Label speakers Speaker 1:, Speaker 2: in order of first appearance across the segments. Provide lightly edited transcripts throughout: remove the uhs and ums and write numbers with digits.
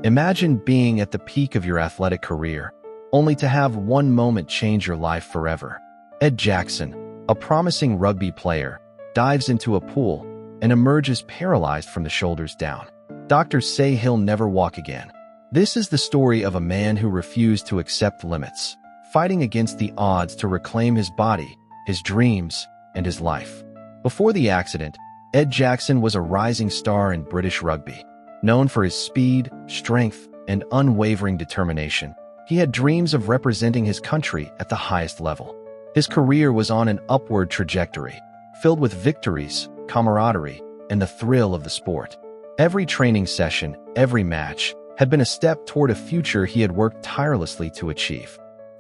Speaker 1: Imagine being at the peak of your athletic career, only to have one moment change your life forever. Ed Jackson, a promising rugby player, dives into a pool and emerges paralyzed from the shoulders down. Doctors say he'll never walk again. This is the story of a man who refused to accept limits, fighting against the odds to reclaim his body, his dreams, and his life. Before the accident, Ed Jackson was a rising star in British rugby. Known for his speed, strength, and unwavering determination, he had dreams of representing his country at the highest level. His career was on an upward trajectory, filled with victories, camaraderie, and the thrill of the sport. Every training session, every match, had been a step toward a future he had worked tirelessly to achieve.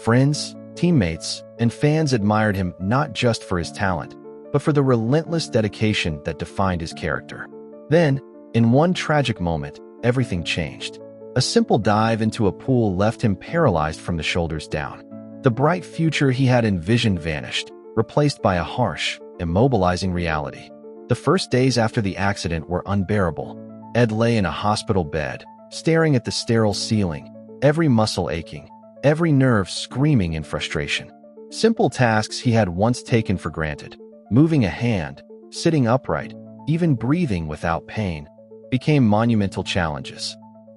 Speaker 1: Friends, teammates, and fans admired him not just for his talent, but for the relentless dedication that defined his character. Then, in one tragic moment, everything changed. A simple dive into a pool left him paralyzed from the shoulders down. The bright future he had envisioned vanished, replaced by a harsh, immobilizing reality. The first days after the accident were unbearable. Ed lay in a hospital bed, staring at the sterile ceiling, every muscle aching, every nerve screaming in frustration. Simple tasks he had once taken for granted, moving a hand, sitting upright, even breathing without pain, became monumental challenges.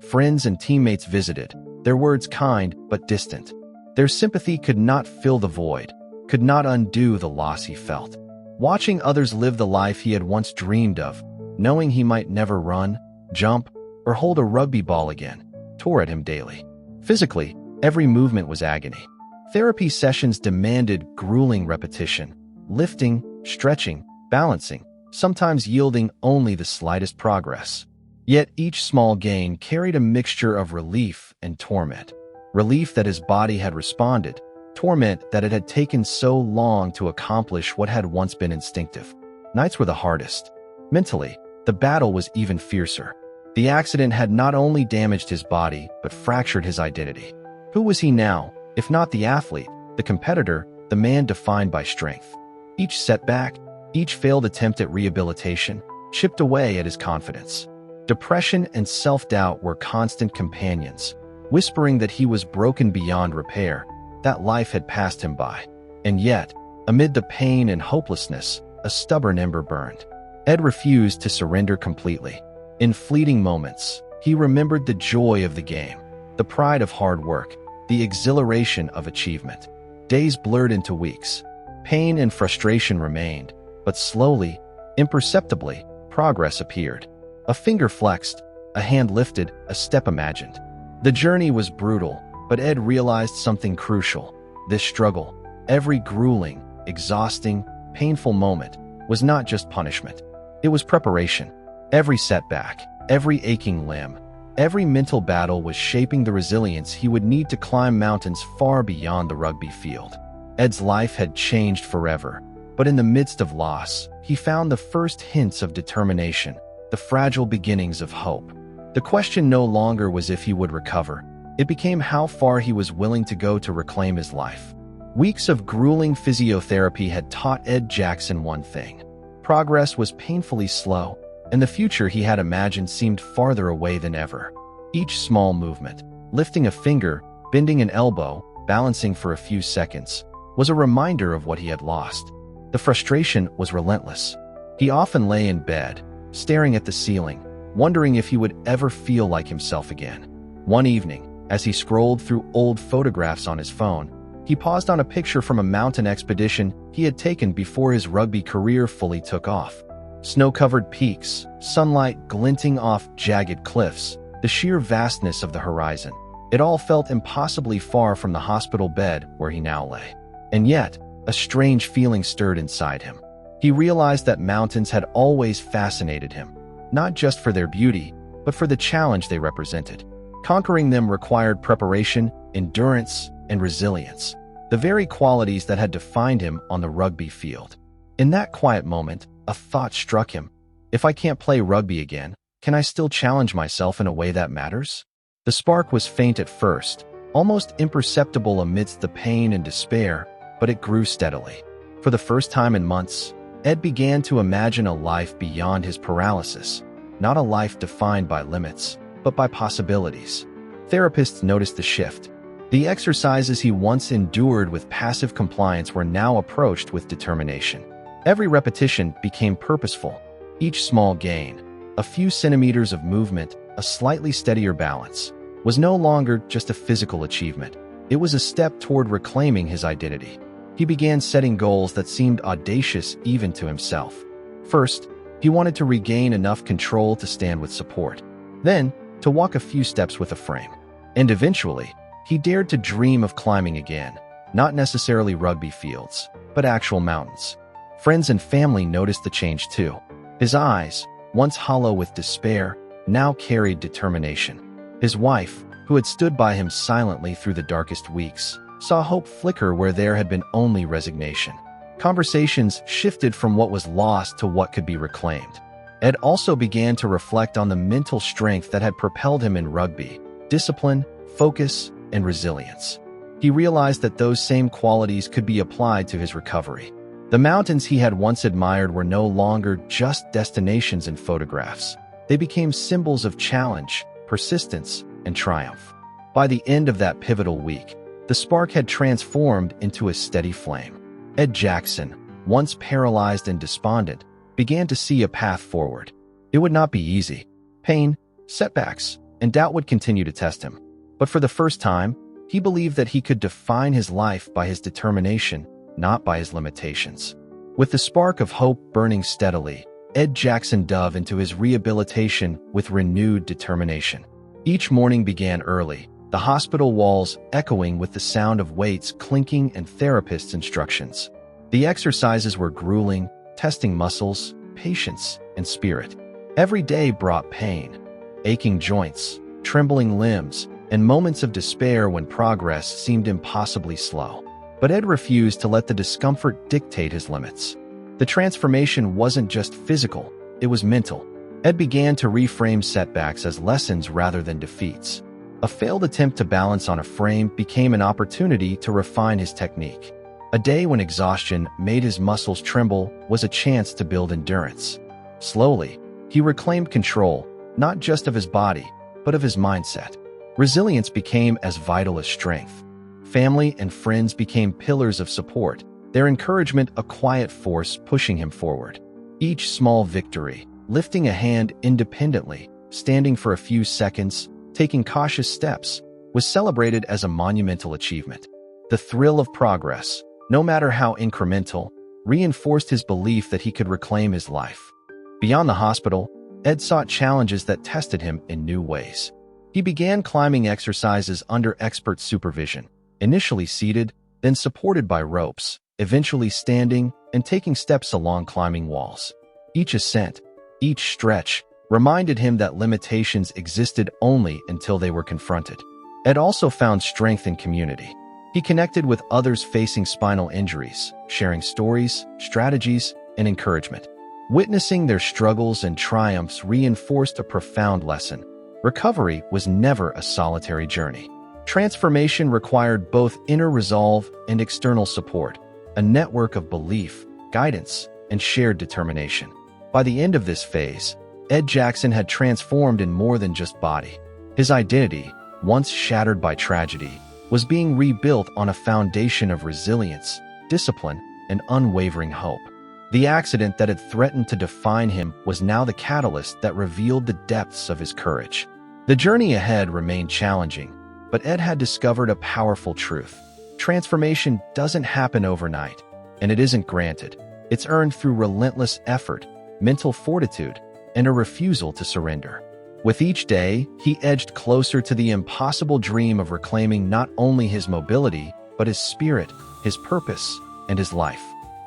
Speaker 1: Friends and teammates visited, their words kind but distant. Their sympathy could not fill the void, could not undo the loss he felt. Watching others live the life he had once dreamed of, knowing he might never run, jump, or hold a rugby ball again, tore at him daily. Physically, every movement was agony. Therapy sessions demanded grueling repetition, lifting, stretching, balancing, sometimes yielding only the slightest progress. Yet each small gain carried a mixture of relief and torment. Relief that his body had responded, torment that it had taken so long to accomplish what had once been instinctive. Nights were the hardest. Mentally, the battle was even fiercer. The accident had not only damaged his body, but fractured his identity. Who was he now, if not the athlete, the competitor, the man defined by strength? Each setback, each failed attempt at rehabilitation, chipped away at his confidence. Depression and self-doubt were constant companions, whispering that he was broken beyond repair, that life had passed him by. And yet, amid the pain and hopelessness, a stubborn ember burned. Ed refused to surrender completely. In fleeting moments, he remembered the joy of the game, the pride of hard work, the exhilaration of achievement. Days blurred into weeks. Pain and frustration remained, but slowly, imperceptibly, progress appeared. A finger flexed, a hand lifted, a step imagined. The journey was brutal, but Ed realized something crucial. This struggle, every grueling, exhausting, painful moment, was not just punishment. It was preparation. Every setback, every aching limb, every mental battle was shaping the resilience he would need to climb mountains far beyond the rugby field. Ed's life had changed forever, but in the midst of loss, he found the first hints of determination, the fragile beginnings of hope. The question no longer was if he would recover. It became how far he was willing to go to reclaim his life. Weeks of grueling physiotherapy had taught Ed Jackson one thing. Progress was painfully slow, and the future he had imagined seemed farther away than ever. Each small movement, lifting a finger, bending an elbow, balancing for a few seconds, was a reminder of what he had lost. The frustration was relentless. He often lay in bed, staring at the ceiling, wondering if he would ever feel like himself again. One evening, as he scrolled through old photographs on his phone, he paused on a picture from a mountain expedition he had taken before his rugby career fully took off. Snow-covered peaks, sunlight glinting off jagged cliffs, the sheer vastness of the horizon. It all felt impossibly far from the hospital bed where he now lay. And yet, a strange feeling stirred inside him. He realized that mountains had always fascinated him, not just for their beauty, but for the challenge they represented. Conquering them required preparation, endurance, and resilience, the very qualities that had defined him on the rugby field. In that quiet moment, a thought struck him. If I can't play rugby again, can I still challenge myself in a way that matters? The spark was faint at first, almost imperceptible amidst the pain and despair, but it grew steadily. For the first time in months, Ed began to imagine a life beyond his paralysis, not a life defined by limits, but by possibilities. Therapists noticed the shift. The exercises he once endured with passive compliance were now approached with determination. Every repetition became purposeful. Each small gain, a few centimeters of movement, a slightly steadier balance, was no longer just a physical achievement. It was a step toward reclaiming his identity. He began setting goals that seemed audacious even to himself. First, he wanted to regain enough control to stand with support. Then, to walk a few steps with a frame. And eventually, he dared to dream of climbing again, not necessarily rugby fields, but actual mountains. Friends and family noticed the change too. His eyes, once hollow with despair, now carried determination. His wife, who had stood by him silently through the darkest weeks, saw hope flicker where there had been only resignation. Conversations shifted from what was lost to what could be reclaimed. Ed also began to reflect on the mental strength that had propelled him in rugby: discipline, focus, and resilience. He realized that those same qualities could be applied to his recovery. The mountains he had once admired were no longer just destinations in photographs. They became symbols of challenge, persistence, and triumph. By the end of that pivotal week, the spark had transformed into a steady flame. Ed Jackson, once paralyzed and despondent, began to see a path forward. It would not be easy. Pain, setbacks, and doubt would continue to test him. But for the first time, he believed that he could define his life by his determination, not by his limitations. With the spark of hope burning steadily, Ed Jackson dove into his rehabilitation with renewed determination. Each morning began early, the hospital walls echoing with the sound of weights clinking and therapists' instructions. The exercises were grueling, testing muscles, patience, and spirit. Every day brought pain, aching joints, trembling limbs, and moments of despair when progress seemed impossibly slow. But Ed refused to let the discomfort dictate his limits. The transformation wasn't just physical, it was mental. Ed began to reframe setbacks as lessons rather than defeats. A failed attempt to balance on a frame became an opportunity to refine his technique. A day when exhaustion made his muscles tremble was a chance to build endurance. Slowly, he reclaimed control, not just of his body, but of his mindset. Resilience became as vital as strength. Family and friends became pillars of support, their encouragement a quiet force pushing him forward. Each small victory, lifting a hand independently, standing for a few seconds, taking cautious steps, was celebrated as a monumental achievement. The thrill of progress, no matter how incremental, reinforced his belief that he could reclaim his life. Beyond the hospital, Ed sought challenges that tested him in new ways. He began climbing exercises under expert supervision, initially seated, then supported by ropes, eventually standing and taking steps along climbing walls. Each ascent, each stretch, reminded him that limitations existed only until they were confronted. Ed also found strength in community. He connected with others facing spinal injuries, sharing stories, strategies, and encouragement. Witnessing their struggles and triumphs reinforced a profound lesson. Recovery was never a solitary journey. Transformation required both inner resolve and external support, a network of belief, guidance, and shared determination. By the end of this phase, Ed Jackson had transformed in more than just body. His identity, once shattered by tragedy, was being rebuilt on a foundation of resilience, discipline, and unwavering hope. The accident that had threatened to define him was now the catalyst that revealed the depths of his courage. The journey ahead remained challenging, but Ed had discovered a powerful truth. Transformation doesn't happen overnight, and it isn't granted. It's earned through relentless effort, mental fortitude, and a refusal to surrender. With each day, he edged closer to the impossible dream of reclaiming not only his mobility, but his spirit, his purpose, and his life.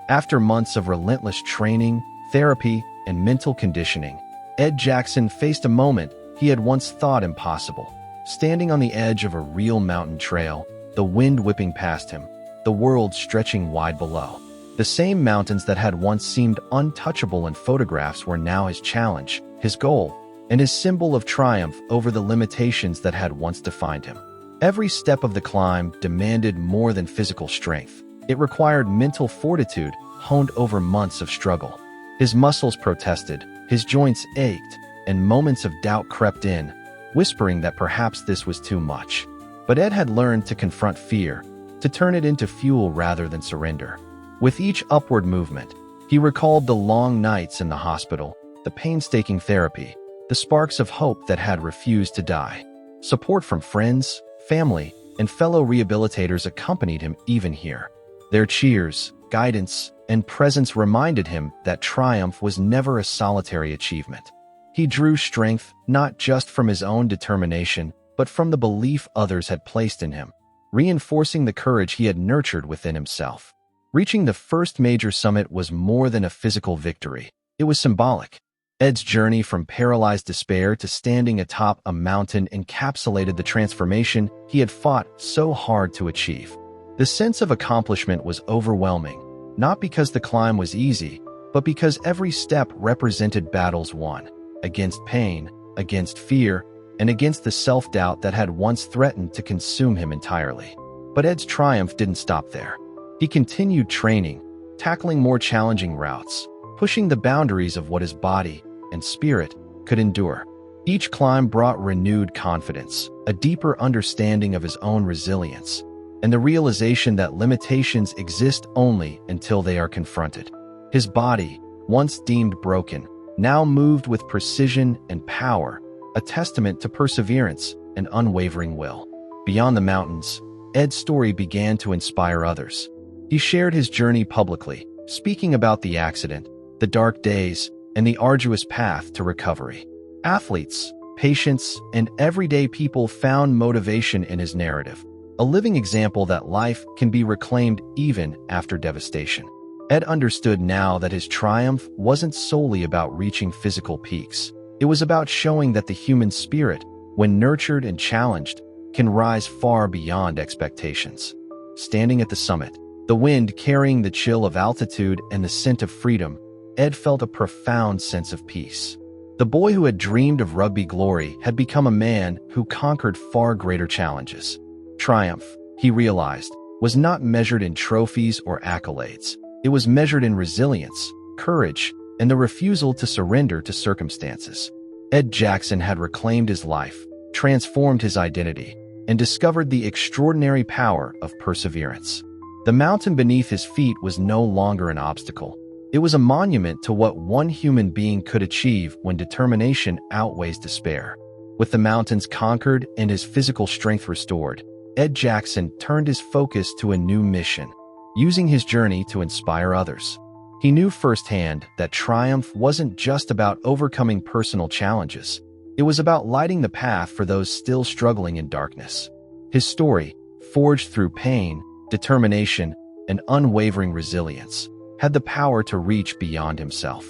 Speaker 1: After months of relentless training, therapy, and mental conditioning, Ed Jackson faced a moment he had once thought impossible. Standing on the edge of a real mountain trail, the wind whipping past him, the world stretching wide below. The same mountains that had once seemed untouchable in photographs were now his challenge, his goal, and his symbol of triumph over the limitations that had once defined him. Every step of the climb demanded more than physical strength. It required mental fortitude honed over months of struggle. His muscles protested, his joints ached, and moments of doubt crept in, whispering that perhaps this was too much. But Ed had learned to confront fear, to turn it into fuel rather than surrender. With each upward movement, he recalled the long nights in the hospital, the painstaking therapy, the sparks of hope that had refused to die. Support from friends, family, and fellow rehabilitators accompanied him even here. Their cheers, guidance, and presence reminded him that triumph was never a solitary achievement. He drew strength not just from his own determination, but from the belief others had placed in him, reinforcing the courage he had nurtured within himself. Reaching the first major summit was more than a physical victory. It was symbolic. Ed's journey from paralyzed despair to standing atop a mountain encapsulated the transformation he had fought so hard to achieve. The sense of accomplishment was overwhelming, not because the climb was easy, but because every step represented battles won, against pain, against fear, and against the self-doubt that had once threatened to consume him entirely. But Ed's triumph didn't stop there. He continued training, tackling more challenging routes, pushing the boundaries of what his body and spirit could endure. Each climb brought renewed confidence, a deeper understanding of his own resilience, and the realization that limitations exist only until they are confronted. His body, once deemed broken, now moved with precision and power, a testament to perseverance and unwavering will. Beyond the mountains, Ed's story began to inspire others. He shared his journey publicly, speaking about the accident, the dark days, and the arduous path to recovery. Athletes, patients, and everyday people found motivation in his narrative, a living example that life can be reclaimed even after devastation. Ed understood now that his triumph wasn't solely about reaching physical peaks. It was about showing that the human spirit, when nurtured and challenged, can rise far beyond expectations. Standing at the summit, the wind carrying the chill of altitude and the scent of freedom, Ed felt a profound sense of peace. The boy who had dreamed of rugby glory had become a man who conquered far greater challenges. Triumph, he realized, was not measured in trophies or accolades. It was measured in resilience, courage, and the refusal to surrender to circumstances. Ed Jackson had reclaimed his life, transformed his identity, and discovered the extraordinary power of perseverance. The mountain beneath his feet was no longer an obstacle. It was a monument to what one human being could achieve when determination outweighs despair. With the mountains conquered and his physical strength restored, Ed Jackson turned his focus to a new mission, using his journey to inspire others. He knew firsthand that triumph wasn't just about overcoming personal challenges. It was about lighting the path for those still struggling in darkness. His story, forged through pain, determination, and unwavering resilience, had the power to reach beyond himself.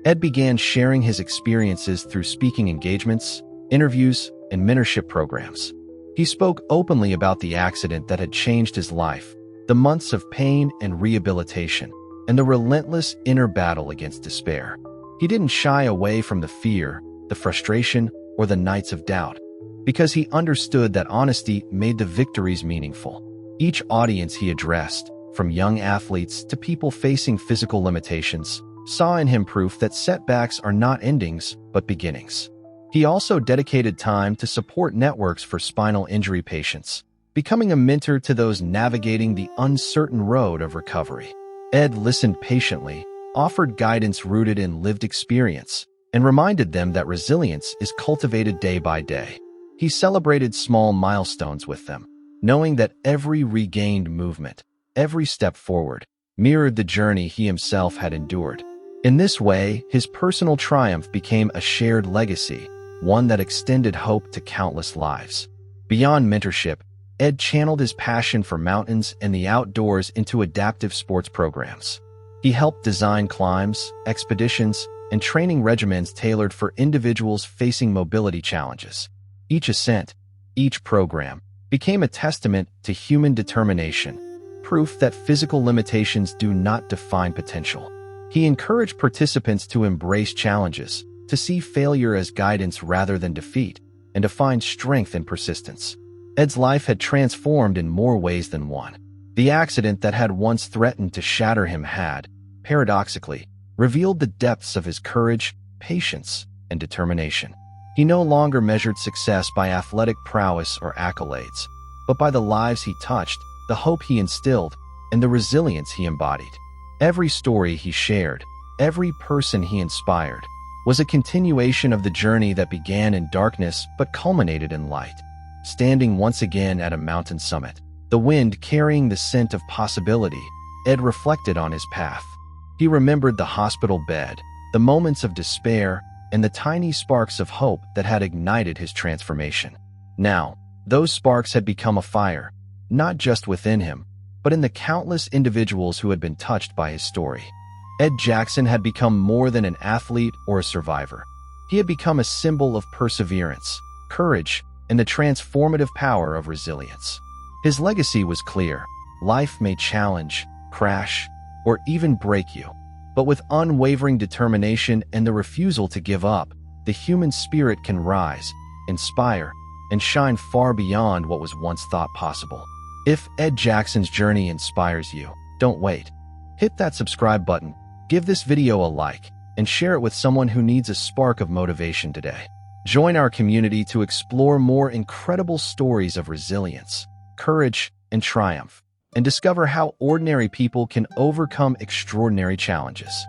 Speaker 1: Ed began sharing his experiences through speaking engagements, interviews, and mentorship programs. He spoke openly about the accident that had changed his life, the months of pain and rehabilitation, and the relentless inner battle against despair. He didn't shy away from the fear, the frustration, or the nights of doubt, because he understood that honesty made the victories meaningful. Each audience he addressed, from young athletes to people facing physical limitations, saw in him proof that setbacks are not endings, but beginnings. He also dedicated time to support networks for spinal injury patients, becoming a mentor to those navigating the uncertain road of recovery. Ed listened patiently, offered guidance rooted in lived experience, and reminded them that resilience is cultivated day by day. He celebrated small milestones with them, knowing that every regained movement, every step forward, mirrored the journey he himself had endured. In this way, his personal triumph became a shared legacy, one that extended hope to countless lives. Beyond mentorship, Ed channeled his passion for mountains and the outdoors into adaptive sports programs. He helped design climbs, expeditions, and training regimens tailored for individuals facing mobility challenges. Each ascent, each program, became a testament to human determination, proof that physical limitations do not define potential. He encouraged participants to embrace challenges, to see failure as guidance rather than defeat, and to find strength in persistence. Ed's life had transformed in more ways than one. The accident that had once threatened to shatter him had, paradoxically, revealed the depths of his courage, patience, and determination. He no longer measured success by athletic prowess or accolades, but by the lives he touched, the hope he instilled, and the resilience he embodied. Every story he shared, every person he inspired, was a continuation of the journey that began in darkness but culminated in light. Standing once again at a mountain summit, the wind carrying the scent of possibility, Ed reflected on his path. He remembered the hospital bed, the moments of despair, and the tiny sparks of hope that had ignited his transformation. Now, those sparks had become a fire, not just within him, but in the countless individuals who had been touched by his story. Ed Jackson had become more than an athlete or a survivor. He had become a symbol of perseverance, courage, and the transformative power of resilience. His legacy was clear. Life may challenge, crash, or even break you, but with unwavering determination and the refusal to give up, the human spirit can rise, inspire, and shine far beyond what was once thought possible. If Ed Jackson's journey inspires you, don't wait. Hit that subscribe button, give this video a like, and share it with someone who needs a spark of motivation today. Join our community to explore more incredible stories of resilience, courage, and triumph, and discover how ordinary people can overcome extraordinary challenges.